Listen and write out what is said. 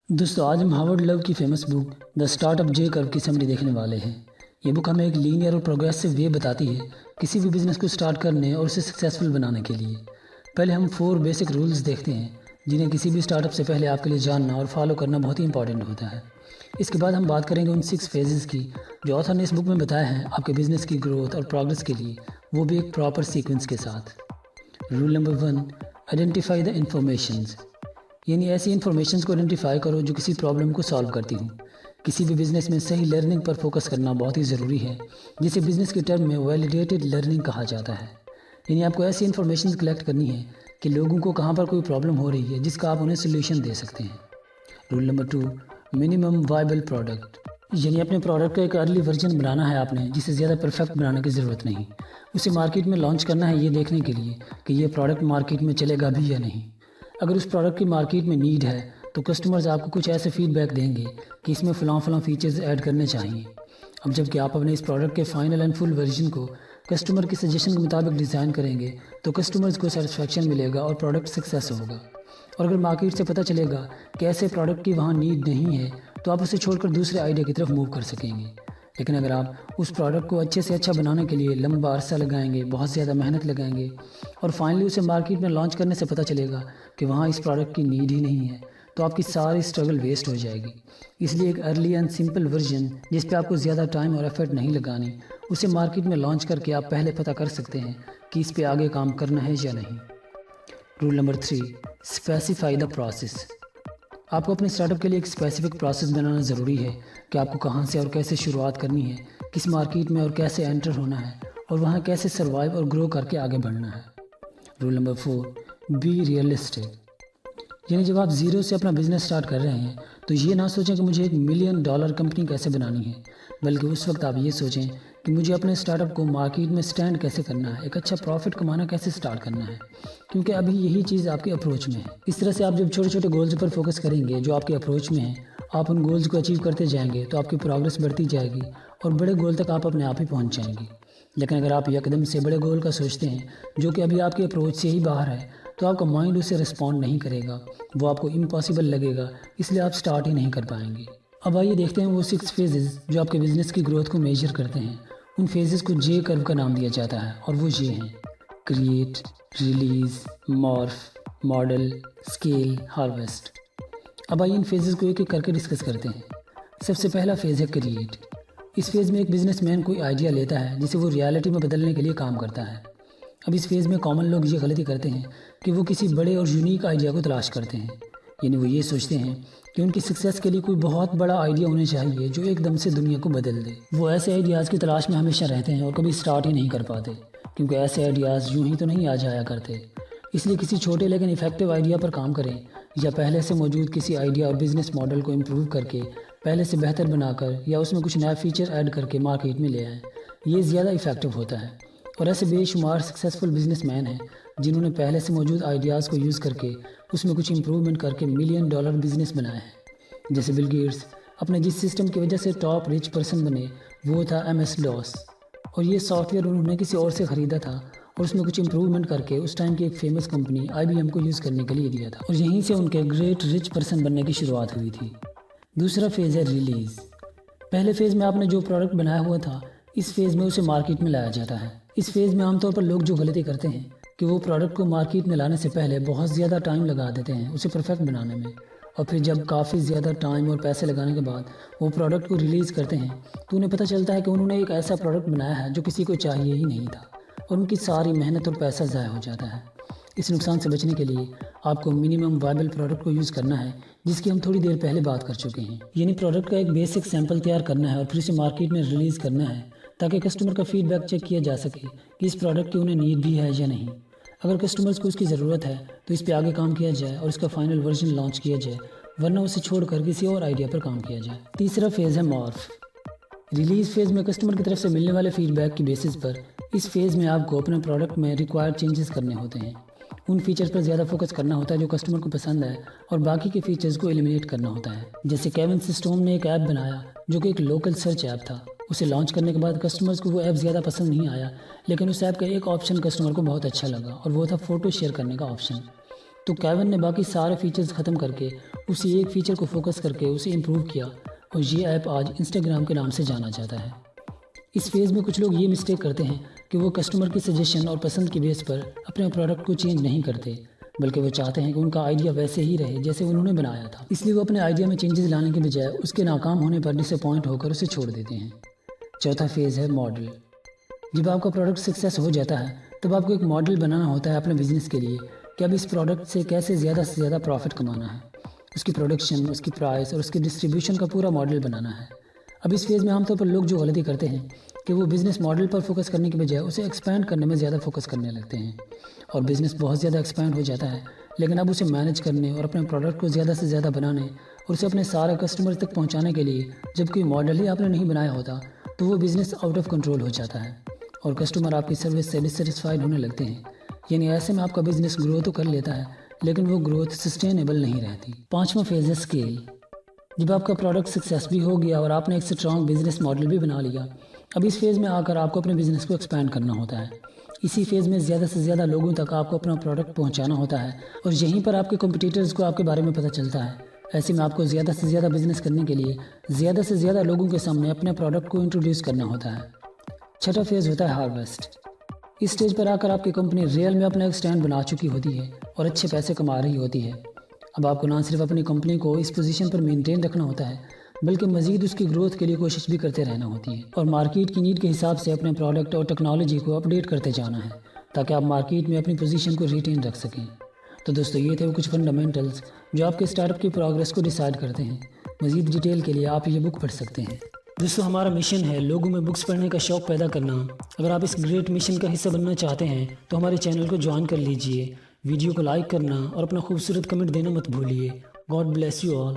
دوستو آج ہم ہاورڈ لو کی famous book the start up جے کرو کی سمری دیکھنے والے ہیں۔ یہ بک ہمیں ایک لینئر اور پروگریسو وے بتاتی ہے کسی بھی بزنس کو سٹارٹ کرنے اور اسے سکسیسفل بنانے کے لیے۔ پہلے ہم 4 بیسک رولز دیکھتے ہیں جنہیں کسی بھی اسٹارٹ اپ سے پہلے آپ کے لیے جاننا اور فالو کرنا بہت ہی امپورٹنٹ ہوتا ہے۔ اس کے بعد ہم بات کریں گے ان 6 فیزز کی جو آتھر نے اس بک میں بتایا ہیں آپ کے بزنس کی گروتھ اور پروگرس کے لیے، وہ بھی ایک پراپر سیکوینس کے ساتھ۔ Roll number 1، identify the informations, یعنی ایسی انفارمیشنز کو آئیڈینٹیفائی کرو جو کسی پرابلم کو سالو کرتی ہوں۔ کسی بھی بزنس میں صحیح لرننگ پر فوکس کرنا بہت ہی ضروری ہے، جسے بزنس کے ٹرم میں ویلیڈیٹڈ لرننگ کہا جاتا ہے۔ یعنی آپ کو ایسی انفارمیشنز کلیکٹ کرنی ہے کہ لوگوں کو کہاں پر کوئی پرابلم ہو رہی ہے جس کا آپ انہیں سولوشن دے سکتے ہیں۔ Roll number 2، minimum viable product, یعنی اپنے پروڈکٹ کا ایک ارلی ورژن بنانا ہے آپ نے جسے زیادہ پرفیکٹ بنانے کی ضرورت نہیں، اسے مارکیٹ میں لانچ کرنا ہے یہ دیکھنے کے لیے کہ یہ پروڈکٹ مارکیٹ میں چلے گا بھی یا نہیں۔ اگر اس پروڈکٹ کی مارکیٹ میں نیڈ ہے تو کسٹمرز آپ کو کچھ ایسے فیڈ بیک دیں گے کہ اس میں فلاں فیچرز ایڈ کرنے چاہیے۔ اب جب کہ آپ اپنے اس پروڈکٹ کے فائنل اینڈ فل ورژن کو کسٹمر کی سجیشن کے مطابق ڈیزائن کریں گے تو کسٹمرز کو سیٹسفیکشن ملے گا اور پروڈکٹ سکسیس ہوگا۔ اور اگر مارکیٹ سے پتہ چلے گا کہ ایسے پروڈکٹ کی وہاں نیڈ نہیں ہے تو آپ اسے چھوڑ کر دوسرے آئیڈیا کی طرف موو کر سکیں گے۔ لیکن اگر آپ اس پروڈکٹ کو اچھے سے اچھا بنانے کے لیے لمبا عرصہ لگائیں گے، بہت زیادہ محنت لگائیں گے اور فائنلی اسے مارکیٹ میں لانچ کرنے سے پتہ چلے گا کہ وہاں اس پروڈکٹ کی نیڈ ہی نہیں ہے، تو آپ کی ساری اسٹرگل ویسٹ ہو جائے گی۔ اس لیے ایک ارلی اینڈ سمپل ورژن جس پہ آپ کو زیادہ ٹائم اور ایفرٹ نہیں لگانی، اسے مارکیٹ میں لانچ کر کے آپ پہلے پتہ کر سکتے ہیں کہ اس پہ آگے کام کرنا ہے یا نہیں۔ Roll number 3، specify the process, آپ کو اپنے اسٹارٹ اپ کے لیے ایک اسپیسیفک پروسیس بنانا ضروری ہے کہ آپ کو کہاں سے اور کیسے شروعات کرنی ہے، کس مارکیٹ میں اور کیسے انٹر ہونا ہے اور وہاں کیسے سروائیو اور گرو کر کے آگے بڑھنا ہے۔ رول نمبر 4، بی ریئلسٹک، یعنی جب آپ زیرو سے اپنا بزنس سٹارٹ کر رہے ہیں تو یہ نہ سوچیں کہ مجھے $1 ملین کمپنی کیسے بنانی ہے، بلکہ اس وقت آپ یہ سوچیں کہ مجھے اپنے اسٹارٹ اپ کو مارکیٹ میں سٹینڈ کیسے کرنا ہے، ایک اچھا پروفٹ کمانا کیسے سٹارٹ کرنا ہے، کیونکہ ابھی یہی چیز آپ کے اپروچ میں ہے۔ اس طرح سے آپ جب چھوٹے چھوٹے گولز پر فوکس کریں گے جو آپ کے اپروچ میں ہیں، آپ ان گولز کو اچیو کرتے جائیں گے تو آپ کی پروگرس بڑھتی جائے گی اور بڑے گول تک آپ اپنے آپ ہی پہنچ جائیں گے۔ لیکن اگر آپ یکدم سے بڑے گول کا سوچتے ہیں جو کہ ابھی آپ کے اپروچ سے ہی باہر ہے تو آپ کا مائنڈ اسے رسپونڈ نہیں کرے گا، وہ آپ کو امپاسبل لگے گا، اس لیے آپ سٹارٹ ہی نہیں کر پائیں گے۔ اب آئیے دیکھتے ہیں وہ 6 فیزز جو آپ کے بزنس کی گروتھ کو میجر کرتے ہیں۔ ان فیزز کو جے کرو کا نام دیا جاتا ہے اور وہ یہ ہیں: create, release, morph, model, scale, harvest. اب آئیے ان فیزز کو ایک ایک کر کے ڈسکس کرتے ہیں۔ سب سے پہلا فیز ہے کریٹ۔ اس فیز میں ایک بزنس مین کوئی آئیڈیا لیتا ہے جسے وہ ریالٹی میں بدلنے کے لیے کام کرتا ہے۔ اب اس فیز میں کامن لوگ یہ غلطی کرتے ہیں کہ وہ کسی بڑے اور یونیک آئیڈیا کو تلاش کرتے ہیں، یعنی وہ یہ سوچتے ہیں کہ ان کی سکسیس کے لیے کوئی بہت بڑا آئیڈیا ہونا چاہیے جو ایک دم سے دنیا کو بدل دے۔ وہ ایسے آئیڈیاز کی تلاش میں ہمیشہ رہتے ہیں اور کبھی سٹارٹ ہی نہیں کر پاتے، کیونکہ ایسے آئیڈیاز یوں ہی تو نہیں آ جایا کرتے۔ اس لیے کسی چھوٹے لیکن ایفیکٹو آئیڈیا پر کام کریں یا پہلے سے موجود کسی آئیڈیا اور بزنس ماڈل کو امپروو کر کے پہلے سے بہتر بنا کر یا اس میں کچھ نیا فیچر ایڈ کر کے مارکیٹ میں لے آئیں، یہ زیادہ ایفیکٹو ہوتا ہے۔ اور ایسے بے شمار سکسیسفل بزنس مین ہیں جنہوں نے پہلے سے موجود آئیڈیاز کو یوز کر کے اس میں کچھ امپروومنٹ کر کے $1 ملین بزنس بنائے ہیں۔ جیسے بل گیٹس اپنے جس سسٹم کی وجہ سے ٹاپ ریچ پرسن بنے وہ تھا MS-DOS، اور یہ سافٹ ویئر انہوں نے کسی اور سے خریدا تھا اور اس میں کچھ امپروومنٹ کر کے اس ٹائم کی ایک فیمس کمپنی IBM کو یوز کرنے کے لیے دیا تھا، اور یہیں سے ان کے گریٹ ریچ پرسن بننے کی شروعات ہوئی تھی۔ دوسرا فیز ہے ریلیز۔ پہلے فیز میں آپ نے جو پروڈکٹ بنایا ہوا تھا، اس فیز میں اسے مارکیٹ میں لایا جاتا ہے۔ اس فیز میں عام طور پر لوگ جو غلطی کرتے ہیں کہ وہ پروڈکٹ کو مارکیٹ میں لانے سے پہلے بہت زیادہ ٹائم لگا دیتے ہیں اسے پرفیکٹ بنانے میں، اور پھر جب کافی زیادہ ٹائم اور پیسے لگانے کے بعد وہ پروڈکٹ کو ریلیز کرتے ہیں تو انہیں پتہ چلتا ہے کہ انہوں نے ایک ایسا پروڈکٹ بنایا ہے جو کسی کو چاہیے ہی نہیں تھا، اور ان کی ساری محنت اور پیسہ ضائع ہو جاتا ہے۔ اس نقصان سے بچنے کے لیے آپ کو منیمم وائبل پروڈکٹ کو یوز کرنا ہے، جس کی ہم تھوڑی دیر پہلے بات کر چکے ہیں۔ یعنی پروڈکٹ کا ایک بیسک سیمپل تیار کرنا ہے اور پھر اسے مارکیٹ میں ریلیز کرنا ہے تاکہ کسٹمر کا فیڈ بیک چیک کیا جا سکے کہ اس پروڈکٹ کی انہیں نیڈ بھی ہے یا نہیں۔ اگر کسٹمرز کو اس کی ضرورت ہے تو اس پہ آگے کام کیا جائے اور اس کا فائنل ورژن لانچ کیا جائے، ورنہ اسے چھوڑ کر کسی اور آئیڈیا پر کام کیا جائے۔ تیسرا فیز ہے مورف۔ ریلیز فیز میں کسٹمر کی طرف سے ملنے والے فیڈ بیک کی بیسس پر اس فیز میں آپ کو اپنے پروڈکٹ میں ریکوائرڈ چینجز کرنے ہوتے ہیں۔ ان فیچرز پر زیادہ فوکس کرنا ہوتا ہے جو کسٹمر کو پسند ہے اور باقی کے فیچرز کو ایلیمینیٹ کرنا ہوتا ہے۔ جیسے کیون سسٹوم نے ایک ایپ بنایا جو کہ ایک لوکل سرچ ایپ تھا، اسے لانچ کرنے کے بعد کسٹمرز کو وہ ایپ زیادہ پسند نہیں آیا، لیکن اس ایپ کا ایک آپشن کسٹمر کو بہت اچھا لگا اور وہ تھا فوٹو شیئر کرنے کا آپشن۔ تو کیون نے باقی سارے فیچرز ختم کر کے اسی ایک فیچر کو فوکس کر کے اسے امپروو کیا اور یہ ایپ آج انسٹاگرام کے نام سے جانا جاتا ہے۔ اس فیز میں کچھ لوگ یہ مسٹیک کرتے ہیں کہ وہ کسٹمر کی سجیشن اور پسند کی بیس پر اپنے پروڈکٹ کو چینج نہیں کرتے، بلکہ وہ چاہتے ہیں کہ ان کا آئیڈیا ویسے ہی رہے جیسے انہوں نے بنایا تھا، اس لیے وہ اپنے آئیڈیا میں چینجز لانے کے بجائے اس کے ناکام ہونے پر ڈس اپوائنٹ ہو کر اسے چھوڑ دیتے ہیں۔ چوتھا فیز ہے ماڈل۔ جب آپ کا پروڈکٹ سکسیس ہو جاتا ہے تب آپ کو ایک ماڈل بنانا ہوتا ہے اپنے بزنس کے لیے کہ اب اس پروڈکٹ سے کیسے زیادہ سے زیادہ پروفٹ کمانا ہے، اس کی پروڈکشن، اس کی پرائس اور اس کی ڈسٹریبیوشن کا پورا ماڈل بنانا ہے۔ اب اس فیز میں عام طور پر لوگ جو غلطی کرتے ہیں کہ وہ بزنس ماڈل پر فوکس کرنے کے بجائے اسے ایکسپینڈ کرنے میں زیادہ فوکس کرنے لگتے ہیں، اور بزنس بہت زیادہ ایکسپینڈ ہو جاتا ہے، لیکن اب اسے مینیج کرنے اور اپنے پروڈکٹ کو زیادہ سے زیادہ بنانے اور اسے اپنے سارے کسٹمر تک پہنچانے کے لیے جب کوئی ماڈل ہی آپ نے نہیں بنایا ہوتا تو وہ بزنس آؤٹ آف کنٹرول ہو جاتا ہے اور کسٹمر آپ کی سروس سے ڈسسیٹسفائیڈ ہونے لگتے ہیں۔ یعنی ایسے میں آپ کا بزنس گرو تو کر لیتا ہے لیکن وہ گروتھ سسٹینیبل نہیں رہتی۔ پانچواں فیز ہے اسکیل۔ جب آپ کا پروڈکٹ سکسیس بھی ہو گیا اور آپ نے ایک اسٹرانگ بزنس ماڈل بھی بنا لیا، اب اس فیز میں آ کر آپ کو اپنے بزنس کو ایکسپینڈ کرنا ہوتا ہے۔ اسی فیز میں زیادہ سے زیادہ لوگوں تک آپ کو اپنا پروڈکٹ پہنچانا ہوتا ہے اور یہیں پر آپ کے کمپٹیٹرز کو آپ کے بارے میں پتہ چلتا ہے۔ ایسے میں آپ کو زیادہ سے زیادہ بزنس کرنے کے لیے زیادہ سے زیادہ لوگوں کے سامنے اپنے پروڈکٹ کو انٹروڈیوس کرنا ہوتا ہے۔ چھٹا فیز ہوتا ہے ہارویسٹ۔ اس سٹیج پر آ کر آپ کی کمپنی ریئل میں اپنا ایک سٹینڈ بنا چکی ہوتی ہے اور اچھے پیسے کما رہی ہوتی ہے۔ اب آپ کو نہ صرف اپنی کمپنی کو اس پوزیشن پر مینٹین رکھنا ہوتا ہے بلکہ مزید اس کی گروتھ کے لیے کوشش بھی کرتے رہنا ہوتی ہے اور مارکیٹ کی نیڈ کے حساب سے اپنے پروڈکٹ اور ٹیکنالوجی کو اپڈیٹ کرتے جانا ہے تاکہ آپ مارکیٹ میں اپنی پوزیشن کو ریٹین رکھ سکیں۔ تو دوستو یہ تھے وہ کچھ فنڈامنٹلز جو آپ کے اسٹارٹ اپ کی پروگریس کو ڈیسائیڈ کرتے ہیں۔ مزید ڈیٹیل کے لیے آپ یہ بک پڑھ سکتے ہیں۔ دوستو ہمارا مشن ہے لوگوں میں بکس پڑھنے کا شوق پیدا کرنا۔ اگر آپ اس گریٹ مشن کا حصہ بننا چاہتے ہیں تو ہمارے چینل کو جوائن کر لیجئے، ویڈیو کو لائک کرنا اور اپنا خوبصورت کمنٹ دینا مت بھولیے۔ God bless you all.